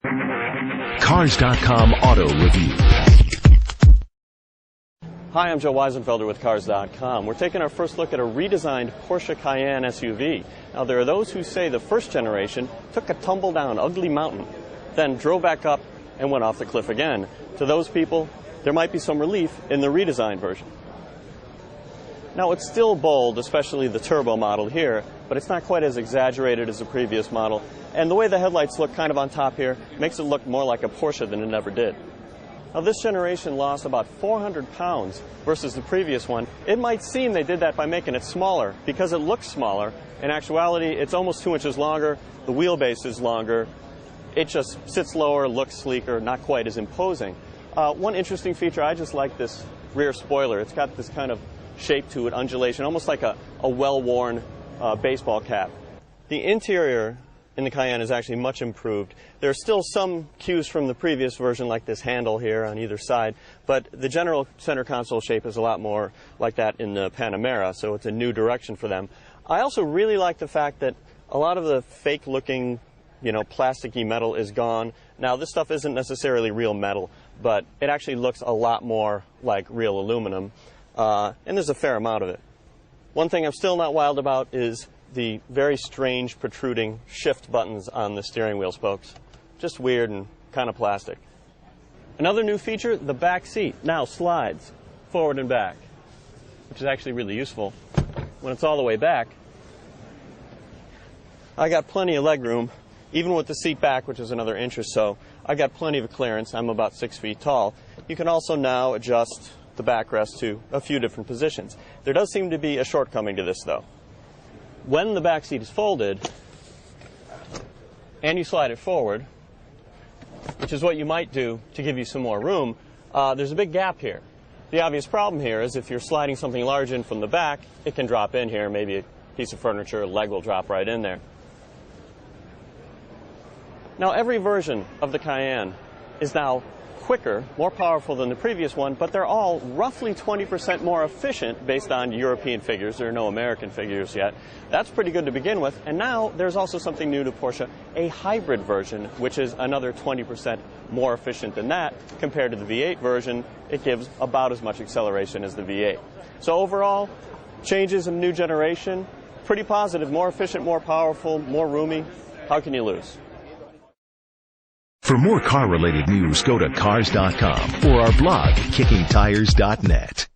Cars.com Auto Review. Hi, I'm Joe Weisenfelder with Cars.com. We're taking our first look at a redesigned Porsche Cayenne SUV. Now, there are those who say the first generation took a tumble-down, ugly mountain, then drove back up and went off the cliff again. To those people, there might be some relief in the redesigned version. Now, it's still bold, especially the turbo model here, but it's not quite as exaggerated as the previous model. And the way the headlights look kind of on top here makes it look more like a Porsche than it ever did. Now, this generation lost about 400 pounds versus the previous one. It might seem they did that by making it smaller because it looks smaller. In actuality, it's almost 2 inches longer. The wheelbase is longer. It just sits lower, looks sleeker, not quite as imposing. One interesting feature, I just like this rear spoiler. It's got this kind of shape to it, undulation, almost like a well-worn baseball cap. The interior in the Cayenne is actually much improved. There are still some cues from the previous version, like this handle here on either side, but the general center console shape is a lot more like that in the Panamera, so it's a new direction for them. I also really like the fact that a lot of the fake-looking, plasticky metal is gone. Now, this stuff isn't necessarily real metal, but it actually looks a lot more like real aluminum, and there's a fair amount of it. One thing I'm still not wild about is the very strange protruding shift buttons on the steering wheel spokes. Just weird and kind of plastic. Another new feature, the back seat now slides forward and back, which is actually really useful. When it's all the way back, I got plenty of leg room, even with the seat back, which is another inch or so. I got plenty of clearance. I'm about 6 feet tall. You can also now adjust the backrest to a few different positions. There does seem to be a shortcoming to this, though. When the back seat is folded and you slide it forward, which is what you might do to give you some more room, there's a big gap here. The obvious problem here is if you're sliding something large in from the back, it can drop in here. Maybe a piece of furniture, a leg will drop right in there. Now, every version of the Cayenne is now quicker, more powerful than the previous one, but they're all roughly 20% more efficient based on European figures. There are no American figures yet. That's pretty good to begin with. And now there's also something new to Porsche, a hybrid version, which is another 20% more efficient than that. Compared to the V8 version, it gives about as much acceleration as the V8. So overall, changes in new generation, pretty positive, more efficient, more powerful, more roomy. How can you lose? For more car-related news, go to Cars.com or our blog, KickingTires.net.